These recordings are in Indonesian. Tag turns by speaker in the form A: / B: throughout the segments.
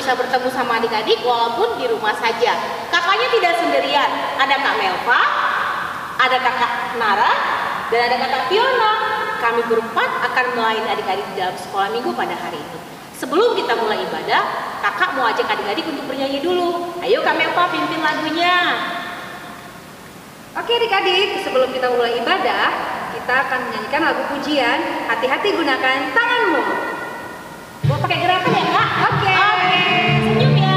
A: bisa bertemu sama adik-adik walaupun di rumah saja. Kakaknya tidak sendirian, ada Kak Melva, ada Kakak Nara, dan ada Kakak Fiona. Kami berempat akan melayani adik-adik di dalam sekolah minggu pada hari ini. Sebelum kita mulai ibadah, kakak mau ajak adik-adik untuk bernyanyi dulu. Ayo Kak Melva, pimpin lagunya.
B: Oke adik-adik, sebelum kita mulai ibadah, kita akan menyanyikan lagu pujian Hati-hati Gunakan Tanganmu.
A: Mau pakai gerakan ya Kak?
B: Oke.
A: Senyum ya.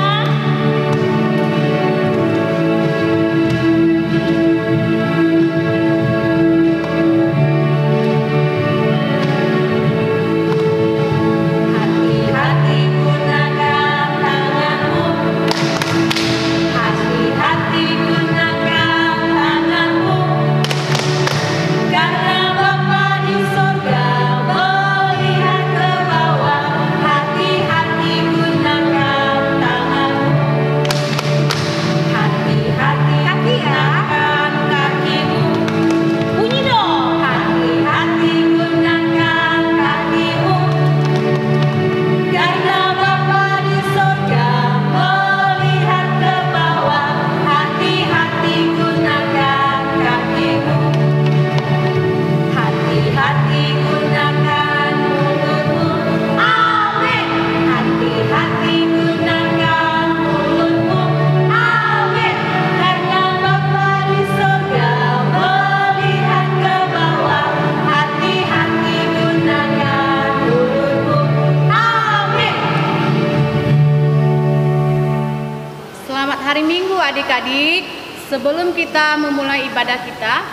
C: Adik-adik, sebelum kita memulai ibadah kita,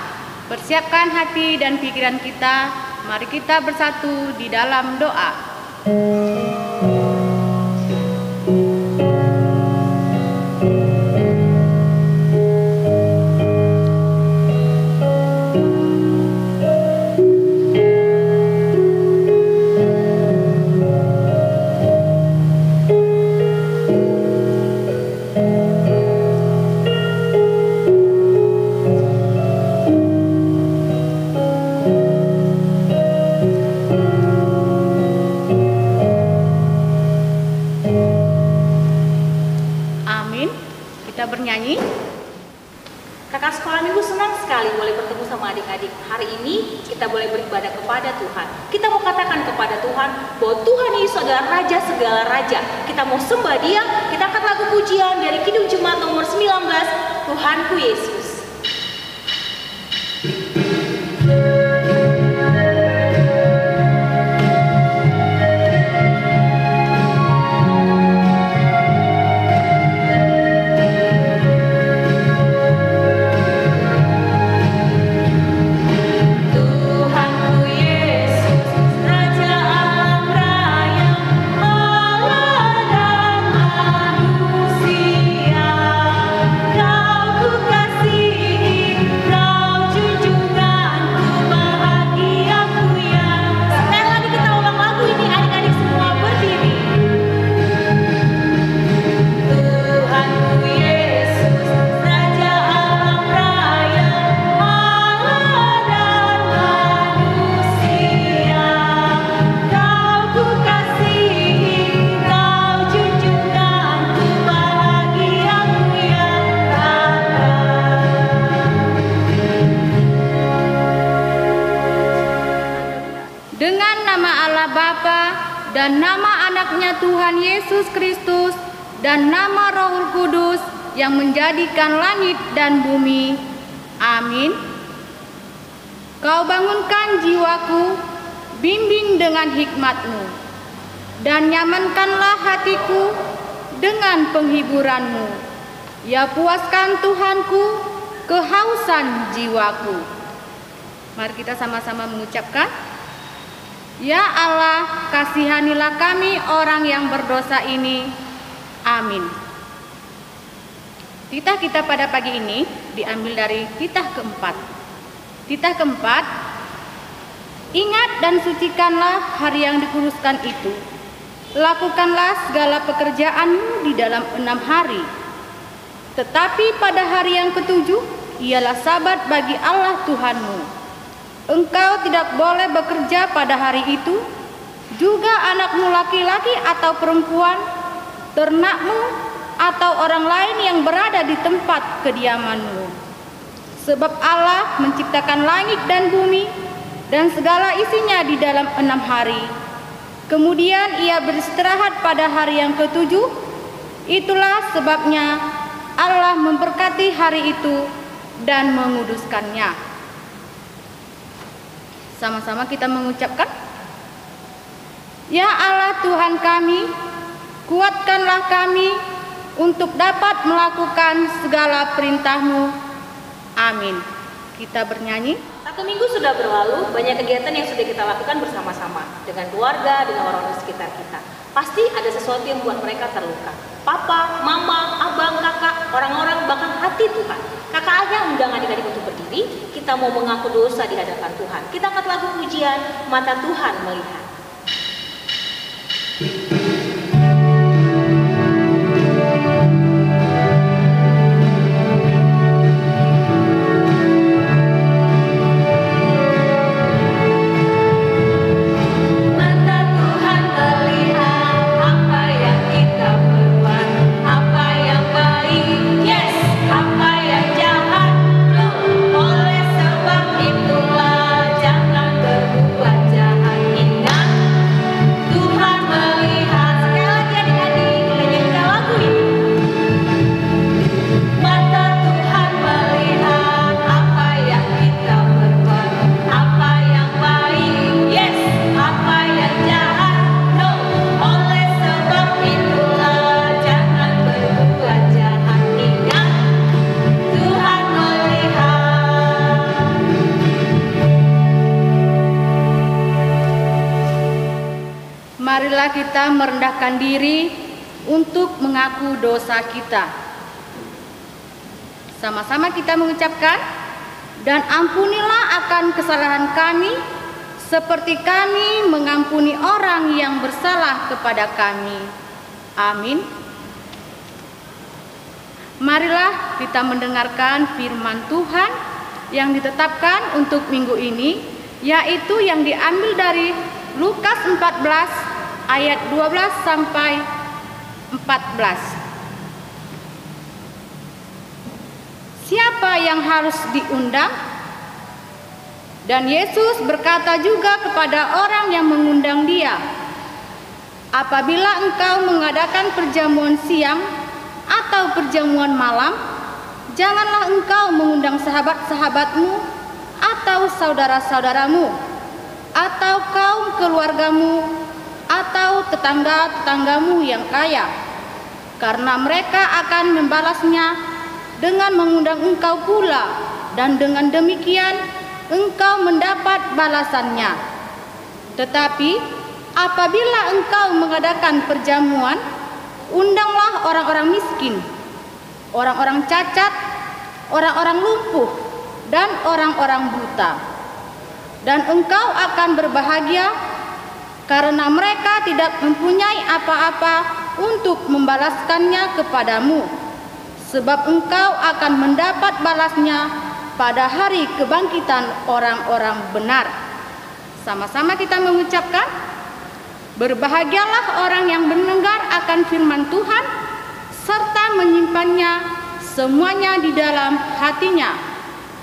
C: persiapkan hati dan pikiran kita. Mari kita bersatu di dalam doa. Bernyanyi.
A: Kakak sekolah minggu senang sekali boleh bertemu sama adik-adik. Hari ini kita boleh beribadah kepada Tuhan. Kita mau katakan kepada Tuhan bahwa Tuhan Yesus adalah Raja segala Raja. Kita mau sembah Dia. Kita angkat lagu pujian dari Kidung Jemaat nomor 19, Tuhanku Yesus.
C: Dan nama anaknya Tuhan Yesus Kristus dan nama Roh Kudus yang menjadikan langit dan bumi. Amin. Kau bangunkan jiwaku, bimbing dengan hikmat-Mu, dan nyamankanlah hatiku dengan penghiburan-Mu. Ya puaskan Tuhanku kehausan jiwaku. Mari kita sama-sama mengucapkan, Ya Allah, kasihanilah kami orang yang berdosa ini. Amin. Titah kita pada pagi ini diambil dari titah keempat. Titah keempat, ingat dan sucikanlah hari yang dikuduskan itu. Lakukanlah segala pekerjaanmu di dalam 6 hari. Tetapi pada hari yang ketujuh, ialah sabat bagi Allah Tuhanmu. Engkau tidak boleh bekerja pada hari itu, juga anakmu laki-laki atau perempuan, ternakmu, atau orang lain yang berada di tempat kediamanmu. Sebab Allah menciptakan langit dan bumi dan segala isinya di dalam 6 hari. Kemudian ia beristirahat pada hari yang ketujuh. Itulah sebabnya Allah memberkati hari itu dan menguduskannya. Sama-sama kita mengucapkan, Ya Allah Tuhan kami, kuatkanlah kami untuk dapat melakukan segala perintah-Mu. Amin. Kita bernyanyi.
A: 1 minggu sudah berlalu, banyak kegiatan yang sudah kita lakukan bersama-sama dengan keluarga, dengan orang-orang sekitar kita. Pasti ada sesuatu yang membuat mereka terluka. Papa, mama, abang, kakak, orang-orang, bahkan hati Tuhan. Kakak aja undang adik-adik untuk berdiri. Kita mau mengaku dosa di hadapan Tuhan. Kita angkat lagu pujian, Mata Tuhan Melihat.
C: Marilah kita merendahkan diri untuk mengaku dosa kita. Sama-sama kita mengucapkan, dan ampunilah akan kesalahan kami, seperti kami mengampuni orang yang bersalah kepada kami. Amin. Marilah kita mendengarkan firman Tuhan yang ditetapkan untuk minggu ini, yaitu yang diambil dari Lukas 14 ayat 12 sampai 14. Siapa yang harus diundang? Dan Yesus berkata juga kepada orang yang mengundang dia, apabila engkau mengadakan perjamuan siang atau perjamuan malam, janganlah engkau mengundang sahabat-sahabatmu atau saudara-saudaramu atau kaum keluargamu atau tetangga-tetanggamu yang kaya, karena mereka akan membalasnya dengan mengundang engkau pula, dan dengan demikian engkau mendapat balasannya. Tetapi apabila engkau mengadakan perjamuan, undanglah orang-orang miskin, orang-orang cacat, orang-orang lumpuh, dan orang-orang buta, dan engkau akan berbahagia, karena mereka tidak mempunyai apa-apa untuk membalaskannya kepadamu, sebab engkau akan mendapat balasnya pada hari kebangkitan orang-orang benar. Sama-sama kita mengucapkan, berbahagialah orang yang mendengar akan firman Tuhan, serta menyimpannya semuanya di dalam hatinya.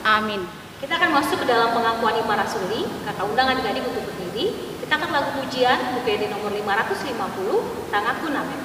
C: Amin.
A: Kita akan masuk ke dalam pengakuan iman rasuli. Kakak undang adik-adik untuk berdiri. Kita akan lagu pujian UPD nomor 550, Tangaku Namen.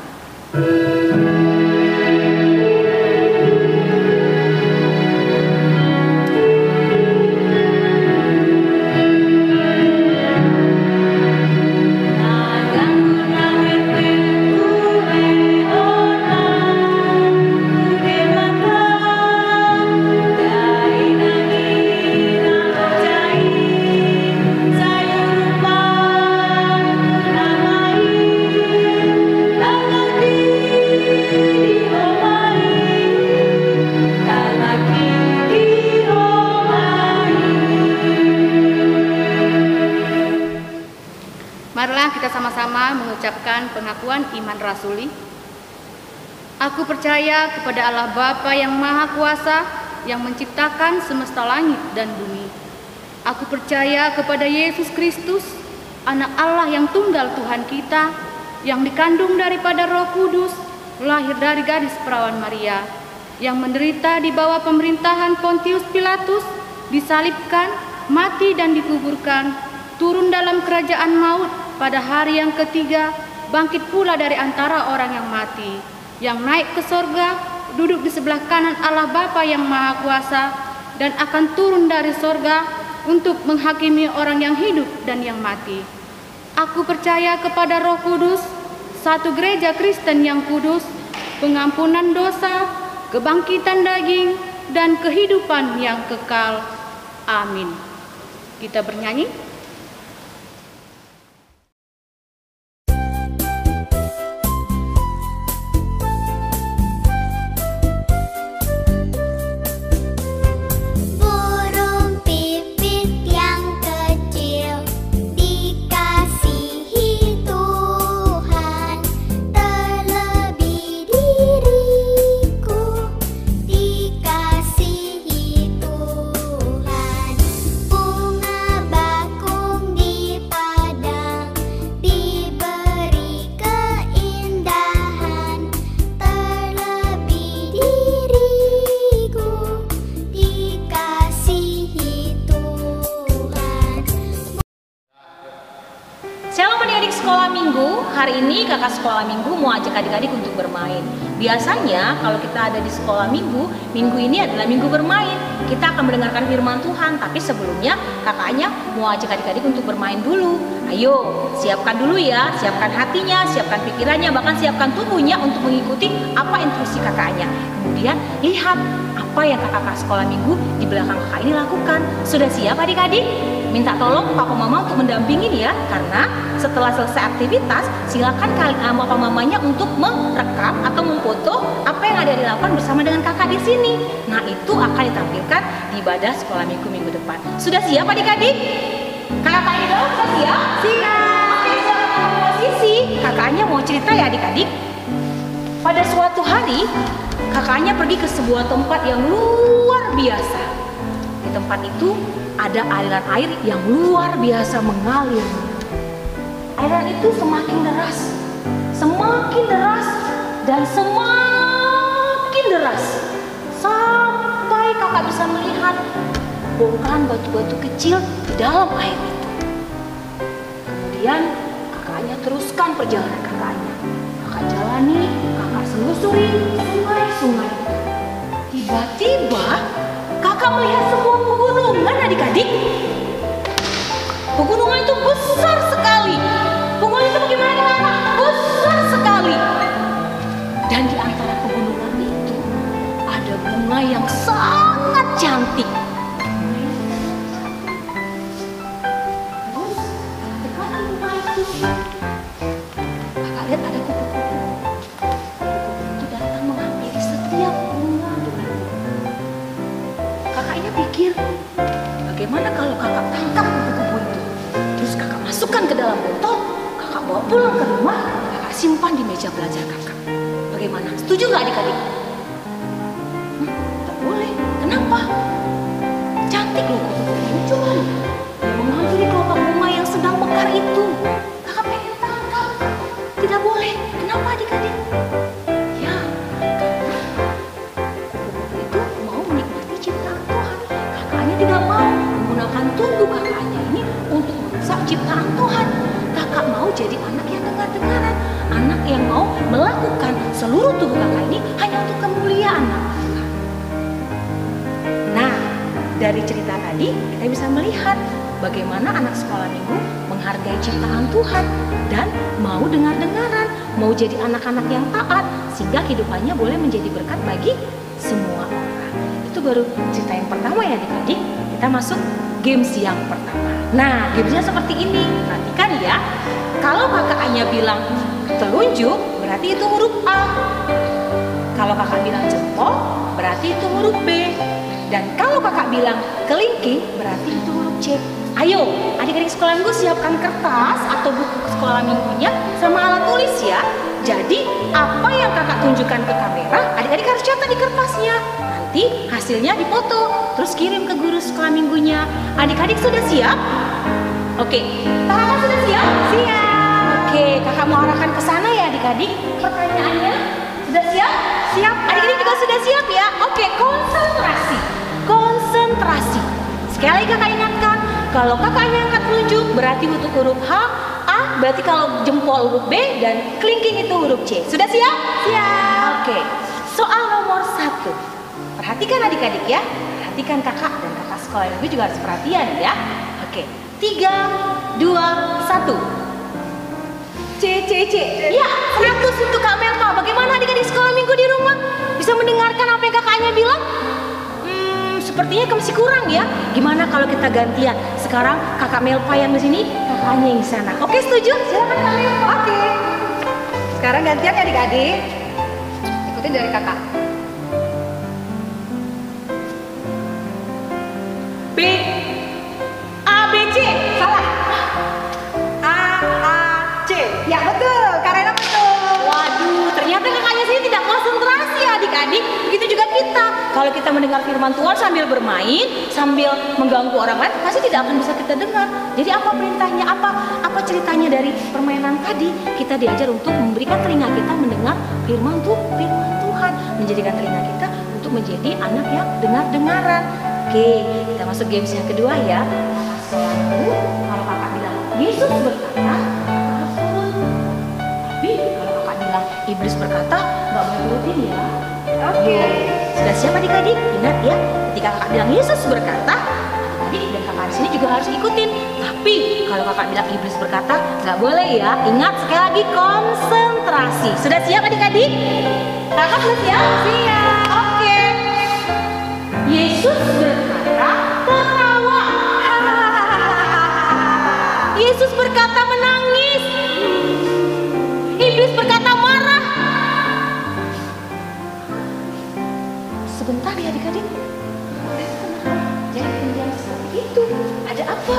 C: Marilah kita sama-sama mengucapkan pengakuan iman rasuli. Aku percaya kepada Allah Bapa yang Maha Kuasa, yang menciptakan semesta langit dan bumi. Aku percaya kepada Yesus Kristus, Anak Allah yang tunggal Tuhan kita, yang dikandung daripada Roh Kudus, lahir dari gadis perawan Maria, yang menderita di bawah pemerintahan Pontius Pilatus, disalibkan, mati dan dikuburkan, turun dalam kerajaan maut, pada hari yang ketiga, bangkit pula dari antara orang yang mati, yang naik ke sorga, duduk di sebelah kanan Allah Bapa yang Maha Kuasa, dan akan turun dari sorga untuk menghakimi orang yang hidup dan yang mati. Aku percaya kepada Roh Kudus, satu gereja Kristen yang kudus, pengampunan dosa, kebangkitan daging, dan kehidupan yang kekal. Amin. Kita bernyanyi.
A: Sekolah minggu, hari ini kakak sekolah minggu mau ajak adik-adik untuk bermain. Biasanya kalau kita ada di sekolah minggu, minggu ini adalah minggu bermain. Kita akan mendengarkan firman Tuhan, tapi sebelumnya kakaknya mau ajak adik-adik untuk bermain dulu. Ayo, siapkan dulu ya, siapkan hatinya, siapkan pikirannya, bahkan siapkan tubuhnya untuk mengikuti apa instruksi kakaknya. Kemudian lihat apa yang kakak sekolah minggu di belakang kakak ini lakukan. Sudah siap adik-adik? Minta tolong papa mama untuk mendampingin ya, karena setelah selesai aktivitas silakan papa mamanya untuk merekam atau memfoto apa yang ada dilakukan bersama dengan kakak di sini. Nah, itu akan ditampilkan di ibadah sekolah minggu depan. Sudah siap adik-adik? Kakak ini dong, sudah siap? Siap. Oke, silakan posisi. Kakaknya mau cerita ya adik-adik. Pada suatu hari kakaknya pergi ke sebuah tempat yang luar biasa. Di tempat itu ada aliran air yang luar biasa mengalir. Aliran itu semakin deras dan semakin deras sampai kakak bisa melihat bongkahan batu-batu kecil di dalam air itu. Kemudian kakaknya teruskan perjalanan kakaknya. Kakak jalani, kakak selusuri sungai-sungai. Tiba-tiba kakak melihat sebuah pegunungan adik-adik. Pegunungan itu besar sekali. Pegunungan itu bagaimana kakak? Besar sekali. Dan di antara pegunungan itu ada bunga yang sangat cantik. Terus dekati bunga itu, kakak lihat ada kupu-kupu. Kupu-kupu itu datang menghampiri setiap bunga dengan kakaknya pikir, bagaimana kalau kakak tangkap kupu-kupu itu, terus kakak masukkan ke dalam botol, kakak bawa pulang ke rumah, kakak simpan di meja belajar kakak. Bagaimana? Setuju nggak adik-adik? Tak boleh. Kenapa? Cantik loh kupu-kupu. Coba loh, dia menghampiri kelompok bunga yang sedang mekar itu. Kakak pengen tangkap. Tidak boleh. Kenapa adik-adik? Ya, karena kupu-kupu itu mau menikmati ciptaan Tuhan. Kakaknya tidak mau menggunakan tubuh kakaknya ini untuk merusak ciptaan Tuhan. Kakak mau jadi anak yang dengar-dengaran, anak yang mau melakukan seluruh tubuh kakak ini hanya untuk kemuliaan nama Tuhan. Nah, dari cerita tadi kita bisa melihat bagaimana anak sekolah minggu menghargai ciptaan Tuhan dan mau dengar-dengaran, mau jadi anak-anak yang taat sehingga kehidupannya boleh menjadi berkat bagi semua orang. Itu baru cerita yang pertama ya adik-adik. Kita masuk games yang pertama. Nah, gamesnya seperti ini. Perhatikan ya. Kalau kakaknya bilang telunjuk, berarti itu huruf A. Kalau kakak bilang jempol, berarti itu huruf B. Dan kalau kakak bilang kelingking, berarti itu huruf C. Ayo, adik-adik sekolah minggu siapkan kertas atau buku sekolah minggunya sama alat tulis ya. Jadi, apa yang kakak tunjukkan ke kamera, adik-adik harus catat di kertasnya. Nanti hasilnya dipoto, terus kirim ke guru sekolah minggunya. Adik-adik sudah siap? Oke, kakak sudah siap? Siap. Oke, kakak mau arahkan ke sana ya adik-adik. Pertanyaannya, Sudah siap?
B: Siap, Kak.
A: Adik-adik juga sudah siap ya? Oke, konsentrasi. Konsentrasi. Sekali lagi kakak ingatkan, kalau kakaknya angkat telunjuk berarti untuk huruf H, A berarti kalau jempol huruf B, dan kelingking itu huruf C. Sudah siap?
B: Siap.
A: Oke, soal nomor 1. Perhatikan adik-adik ya. Perhatikan kakak dan kakak sekolah minggu juga harus perhatian ya. Oke, 3, 2, 1.
B: C.
A: Ya, 100 untuk Kak Melva. Bagaimana adik-adik sekolah minggu di rumah? Bisa mendengarkan apa yang kakaknya bilang? Sepertinya masih kurang ya. Gimana kalau kita gantian? Sekarang kakak Melva yang di sini, kakaknya yang di sana. Oke, setuju? Silakan Kak Melva.
B: Oke. Sekarang gantian ya adik-adik. Ikutin dari kakak.
A: B, A, B, C.
B: Salah. A, C. Ya betul, karena betul.
A: Waduh, ternyata kakaknya sini tidak konsentrasi ya adik-adik. Begitu juga kita. Kalau kita mendengar firman Tuhan sambil bermain, sambil mengganggu orang lain, pasti tidak akan bisa kita dengar. Jadi apa perintahnya? Apa ceritanya dari permainan tadi? Kita diajar untuk memberikan telinga kita mendengar firman Tuhan, menjadikan telinga kita untuk menjadi anak yang dengar-dengaran. Oke, kita masuk games yang kedua ya. Kakak sekolah dulu, kalau kakak bilang Yesus berkata, harus turun. Tapi kalau kakak bilang iblis berkata, nggak boleh turutin ya.
B: Oke.
A: Sudah siap adik-adik? Ingat ya, ketika kakak bilang Yesus berkata, adik dan kakak di sini juga harus ikutin. Tapi kalau kakak bilang iblis berkata, nggak boleh ya. Ingat sekali lagi konsentrasi. Sudah siap adik-adik? Kakak sudah siap? Siap. Oke. Yesus berkata, tertawa. Yesus berkata, menangis. Iblis berkata, marah. Sebentar ya adik-adik. Jangan pendiam seperti itu. Ada apa?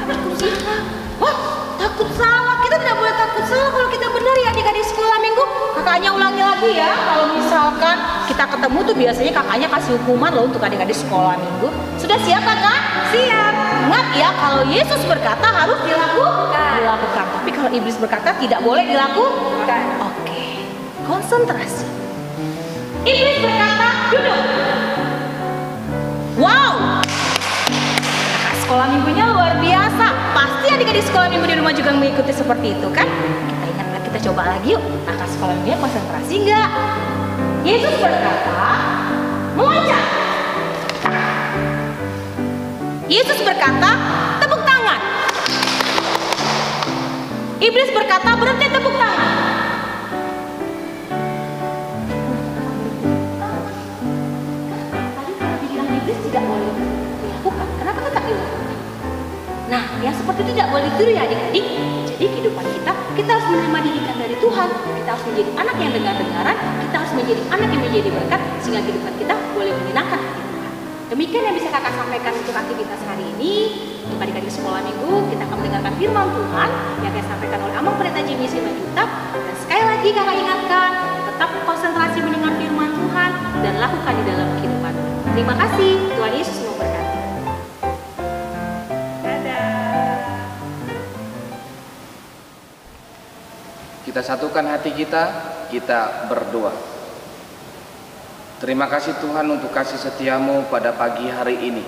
A: Takut salah. Wah, takut salah. Kita tidak boleh takut salah kalau kita benar ya adik-adik sekolah minggu. Kakaknya ulangi lagi ya. Kalau misalkan kita ketemu tuh biasanya kakaknya kasih hukuman loh untuk adik-adik sekolah minggu. Sudah siap kakak? Siap. Ingat ya, kalau Yesus berkata harus dilakukan. Tapi kalau iblis berkata tidak boleh dilakukan. Oke, konsentrasi. Iblis berkata, duduk. Wow, kakak sekolah minggunya luar biasa. Pasti adik-adik sekolah minggu di rumah juga mengikuti seperti itu kan? Kita ingat, kita coba lagi yuk. Kakak sekolah minggunya konsentrasi nggak? Yesus berkata, meloncat. Yesus berkata, tepuk tangan. Iblis berkata, berhenti tepuk tangan. Tidak boleh dilakukan. Kenapa kakak bilang? Nah, yang seperti itu tidak boleh ditiru ya adik-adik. Jadi kehidupan kita harus menerima didikan dari Tuhan. Kita harus menjadi anak yang dengar-dengaran. Kita harus menjadi anak yang menjadi berkat, sehingga kehidupan kita boleh menyenangkan hati Tuhan. Demikian yang bisa kakak sampaikan untuk aktivitas hari ini. Untuk adik-adik sekolah minggu, kita akan mendengarkan firman Tuhan yang akan disampaikan oleh Amang Pendeta Jimmy Simanjuntak. Dan sekali lagi kakak ingatkan, tetap konsentrasi mendengar firman Tuhan dan lakukan di dalam kehidupan. Terima kasih, Tuhan Yesus memberkati.
B: Dadah.
D: Kita satukan hati kita berdoa. Terima kasih Tuhan untuk kasih setiamu pada pagi hari ini.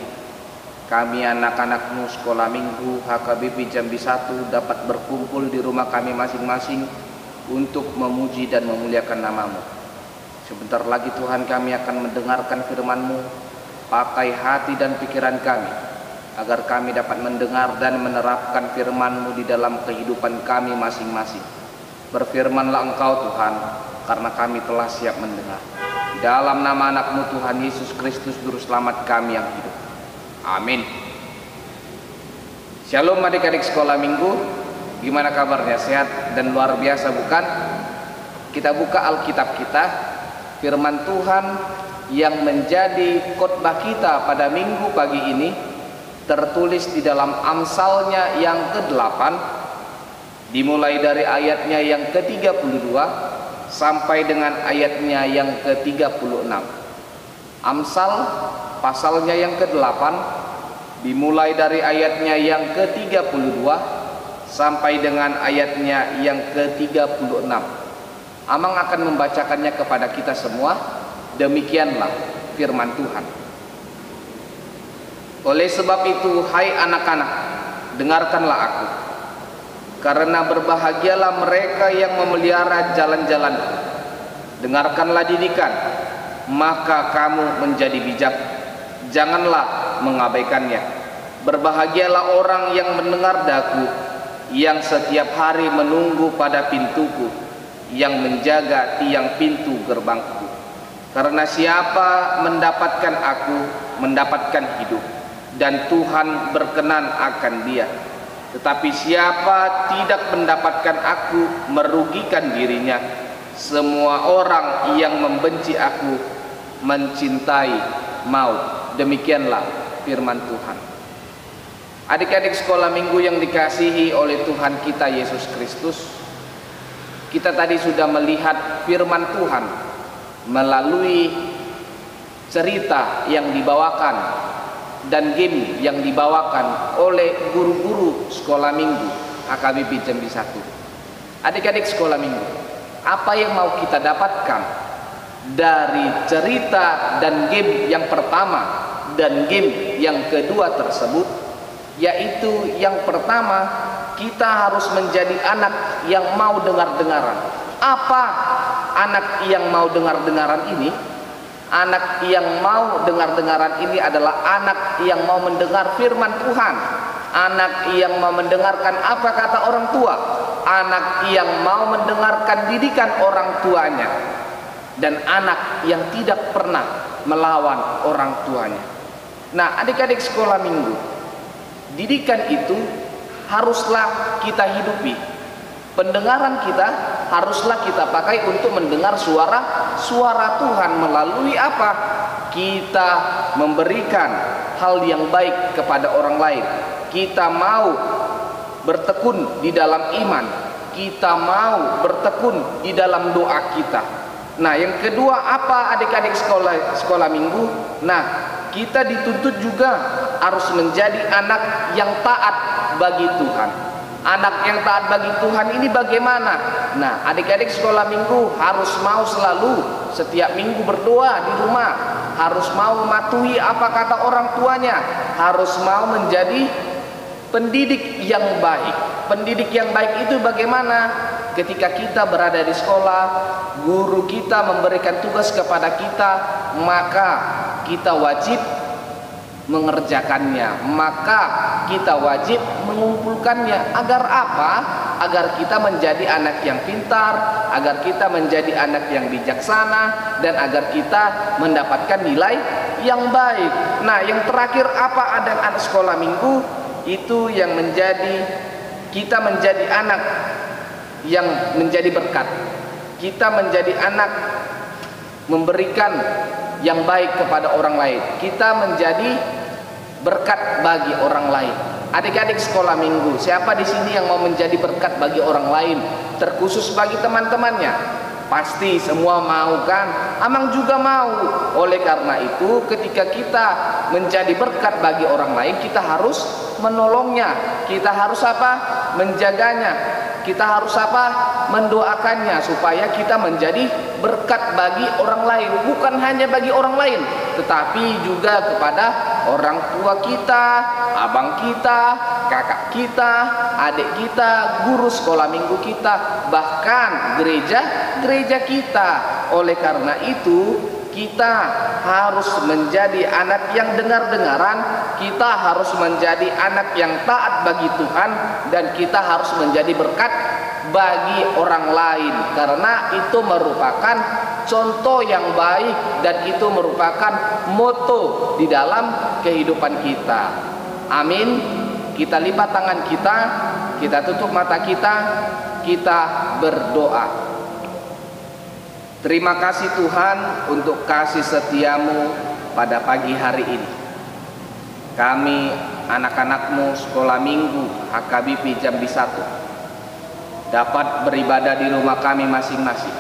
D: Kami anak-anakmu sekolah minggu HKBP Jambi 1 dapat berkumpul di rumah kami masing-masing untuk memuji dan memuliakan nama-Mu. Sebentar lagi Tuhan kami akan mendengarkan firman-Mu. Pakai hati dan pikiran kami agar kami dapat mendengar dan menerapkan firman-Mu di dalam kehidupan kami masing-masing. Berfirmanlah Engkau Tuhan, karena kami telah siap mendengar. Di dalam nama anak-Mu Tuhan Yesus Kristus Juru Selamat kami yang hidup. Amin. Shalom adik-adik sekolah minggu. Gimana kabarnya? Sehat dan luar biasa bukan? Kita buka Alkitab kita, firman Tuhan yang menjadi khotbah kita pada minggu pagi ini tertulis di dalam Amsalnya yang ke-8, dimulai dari ayatnya yang ke-32 sampai dengan ayatnya yang ke-36. Amsal pasalnya yang ke-8 dimulai dari ayatnya yang ke-32 sampai dengan ayatnya yang ke-36. Amang akan membacakannya kepada kita semua. Demikianlah firman Tuhan. Oleh sebab itu, hai anak-anak, dengarkanlah aku. Karena berbahagialah mereka yang memelihara jalan-jalanku. Dengarkanlah didikan, maka kamu menjadi bijak. Janganlah mengabaikannya. Berbahagialah orang yang mendengar daku, yang setiap hari menunggu pada pintuku, yang menjaga tiang pintu gerbangku. Karena siapa mendapatkan aku, mendapatkan hidup, dan Tuhan berkenan akan dia. Tetapi siapa tidak mendapatkan aku, merugikan dirinya. Semua orang yang membenci aku mencintai maut. Demikianlah firman Tuhan. Adik-adik sekolah minggu yang dikasihi oleh Tuhan kita Yesus Kristus, kita tadi sudah melihat firman Tuhan melalui cerita yang dibawakan dan game yang dibawakan oleh guru-guru sekolah minggu HKBP Jambi 1. Adik-adik sekolah minggu, apa yang mau kita dapatkan dari cerita dan game yang pertama dan game yang kedua tersebut? Yaitu yang pertama, kita harus menjadi anak yang mau dengar-dengaran. Apa anak yang mau dengar-dengaran ini? Anak yang mau dengar-dengaran ini adalah anak yang mau mendengar firman Tuhan, anak yang mau mendengarkan apa kata orang tua, anak yang mau mendengarkan didikan orang tuanya, dan anak yang tidak pernah melawan orang tuanya. Nah, adik-adik sekolah minggu, didikan itu haruslah kita hidupi. Pendengaran kita haruslah kita pakai untuk mendengar suara Tuhan. Melalui apa? Kita memberikan hal yang baik kepada orang lain. Kita mau bertekun di dalam iman. Kita mau bertekun di dalam doa kita. Nah, yang kedua apa adik-adik sekolah minggu? Nah, kita dituntut juga harus menjadi anak yang taat bagi Tuhan. Anak yang taat bagi Tuhan ini bagaimana? Nah, adik-adik sekolah minggu harus mau selalu setiap minggu berdoa di rumah, harus mau mematuhi apa kata orang tuanya, harus mau menjadi pendidik yang baik. Pendidik yang baik itu bagaimana? Ketika kita berada di sekolah, guru kita memberikan tugas kepada kita, maka kita wajib mengerjakannya, maka kita wajib mengumpulkannya. Agar apa? Agar kita menjadi anak yang pintar, agar kita menjadi anak yang bijaksana, dan agar kita mendapatkan nilai yang baik. Nah, yang terakhir apa anak sekolah minggu? Itu yang menjadi kita menjadi anak yang menjadi berkat. Kita menjadi anak memberikan yang baik kepada orang lain. Kita menjadi berkat bagi orang lain. Adik-adik sekolah minggu, siapa di sini yang mau menjadi berkat bagi orang lain, terkhusus bagi teman-temannya? Pasti semua mau kan? Amang juga mau. Oleh karena itu, ketika kita menjadi berkat bagi orang lain, kita harus menolongnya. Kita harus apa? Menjaganya. Kita harus apa? Mendoakannya supaya kita menjadi berkat bagi orang lain. Bukan hanya bagi orang lain, tetapi juga kepada orang tua kita, abang kita, kakak kita, adik kita, guru sekolah minggu kita, bahkan gereja kita. Oleh karena itu, kita harus menjadi anak yang dengar-dengaran, kita harus menjadi anak yang taat bagi Tuhan, dan kita harus menjadi berkat bagi orang lain, karena itu merupakan contoh yang baik dan itu merupakan moto di dalam kehidupan kita. Amin. Kita lipat tangan kita tutup mata kita berdoa. Terima kasih Tuhan untuk kasih setiamu pada pagi hari ini. Kami anak-anakmu sekolah minggu HKBP Jambi 1 dapat beribadah di rumah kami masing-masing.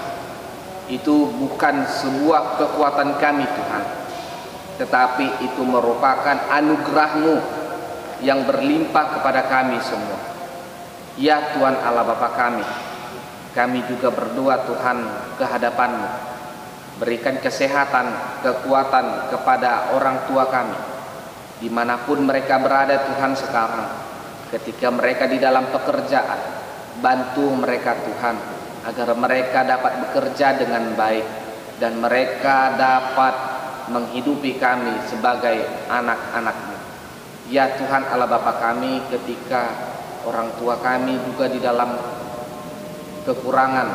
D: Itu bukan sebuah kekuatan kami Tuhan, tetapi itu merupakan anugerah-Mu yang berlimpah kepada kami semua. Ya Tuhan Allah Bapa kami juga berdoa Tuhan ke hadapan-Mu. Berikan kesehatan, kekuatan kepada orang tua kami, dimanapun mereka berada Tuhan sekarang. Ketika mereka di dalam pekerjaan, bantu mereka Tuhan, agar mereka dapat bekerja dengan baik, dan mereka dapat menghidupi kami sebagai anak-anak-Mu. Ya Tuhan Allah Bapa kami, ketika orang tua kami juga di dalam kekurangan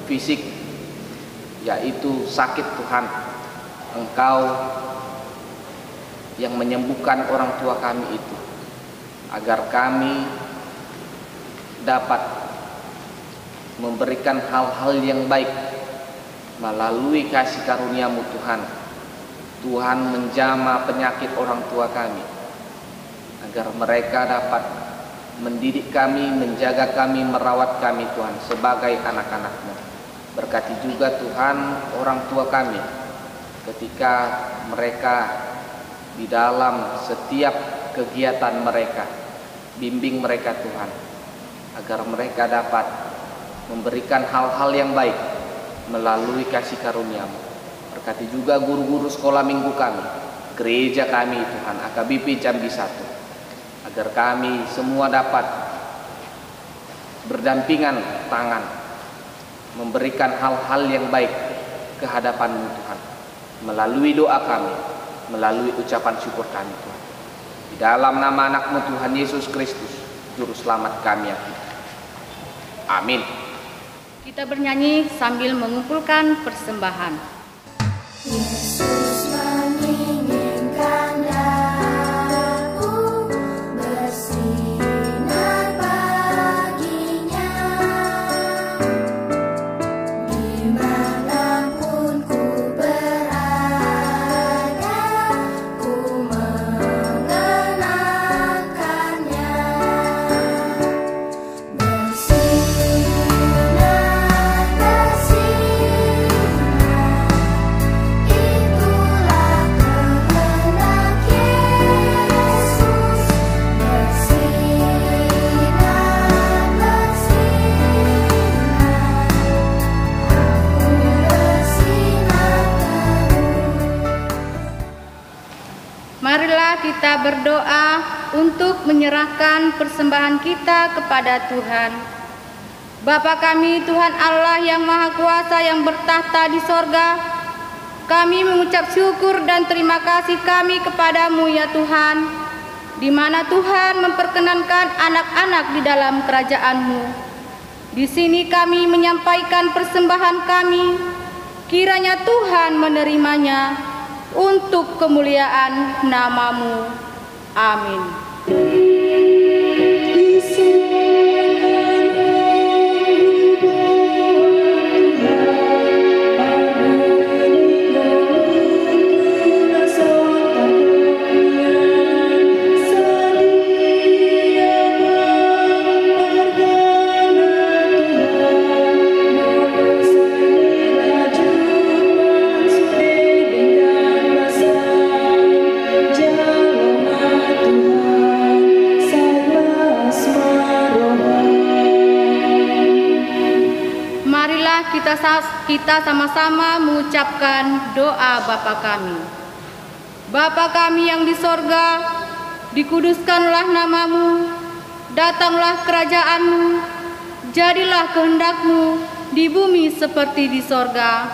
D: fisik, yaitu sakit Tuhan, Engkau yang menyembuhkan orang tua kami itu, agar kami dapat memberikan hal-hal yang baik melalui kasih karunia-Mu Tuhan. Tuhan menjamah penyakit orang tua kami, agar mereka dapat mendidik kami, menjaga kami, merawat kami Tuhan sebagai anak-anak-Mu. Berkati juga Tuhan orang tua kami ketika mereka di dalam setiap kegiatan mereka. Bimbing mereka Tuhan, agar mereka dapat memberikan hal-hal yang baik melalui kasih karunia-Mu. Berkati juga guru-guru sekolah minggu kami, gereja kami Tuhan, AKBP Jambi 1, agar kami semua dapat berdampingan tangan, memberikan hal-hal yang baik ke hadapan-Mu Tuhan, melalui doa kami, melalui ucapan syukur kami Tuhan. Di dalam nama anak-Mu Tuhan Yesus Kristus, Juru Selamat kami ya Tuhan. Amin.
C: Kita bernyanyi sambil mengumpulkan persembahan.
E: Yesus menginginkan daku bersinar baginya, dimanapun ku berada, ku mengenangkannya. Bersinar, bersinar, itulah kehendak Yesus. Bersinar, bersinar, aku bersinar terus.
C: Marilah kita berdoa untuk menyerahkan persembahan kita kepada Tuhan. Bapa kami, Tuhan Allah yang Maha Kuasa yang bertahta di sorga, kami mengucap syukur dan terima kasih kami kepadamu ya Tuhan, di mana Tuhan memperkenankan anak-anak di dalam kerajaan-Mu. Di sini kami menyampaikan persembahan kami, kiranya Tuhan menerimanya untuk kemuliaan nama-Mu. Amin. Marilah kita sama-sama mengucapkan doa Bapa kami. Bapa kami yang di sorga, dikuduskanlah nama-Mu, datanglah kerajaan-Mu, jadilah kehendak-Mu di bumi seperti di sorga.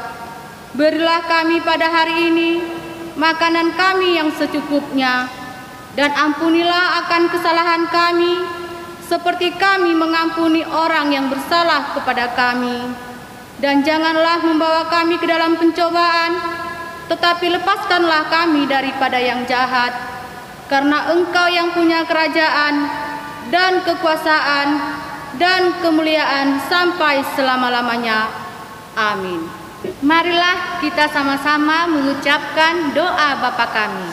C: Berilah kami pada hari ini makanan kami yang secukupnya, dan ampunilah akan kesalahan kami, seperti kami mengampuni orang yang bersalah kepada kami. Dan janganlah membawa kami ke dalam pencobaan, tetapi lepaskanlah kami daripada yang jahat. Karena Engkau yang punya kerajaan, dan kekuasaan, dan kemuliaan sampai selama-lamanya. Amin. Marilah kita sama-sama mengucapkan doa Bapa kami.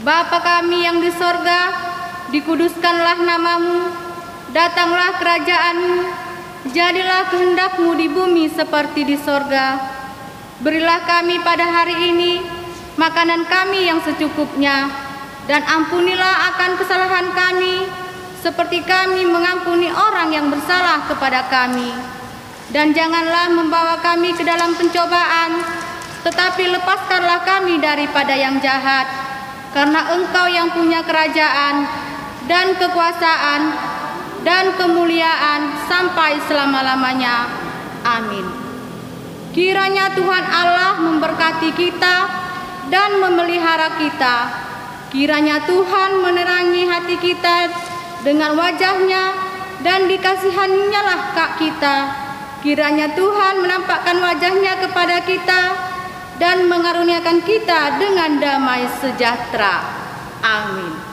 C: Bapa kami yang di sorga, dikuduskanlah nama-Mu, datanglah kerajaan-Mu, jadilah kehendak-Mu di bumi seperti di sorga. Berilah kami pada hari ini makanan kami yang secukupnya, dan ampunilah akan kesalahan kami, seperti kami mengampuni orang yang bersalah kepada kami. Dan janganlah membawa kami ke dalam pencobaan, tetapi lepaskanlah kami daripada yang jahat. Karena Engkau yang punya kerajaan dan kekuasaan dan kemuliaan sampai selama-lamanya. Amin. Kiranya Tuhan Allah memberkati kita dan memelihara kita. Kiranya Tuhan menerangi hati kita dengan wajah-Nya dan dikasihaninya kita. Kiranya Tuhan menampakkan wajah-Nya kepada kita dan mengaruniakan kita dengan damai sejahtera. Amin.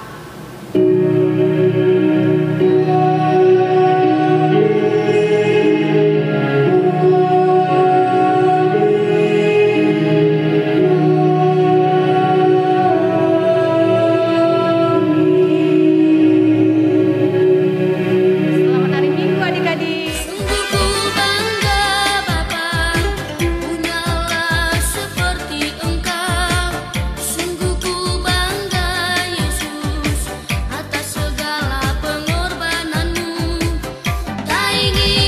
E: ingin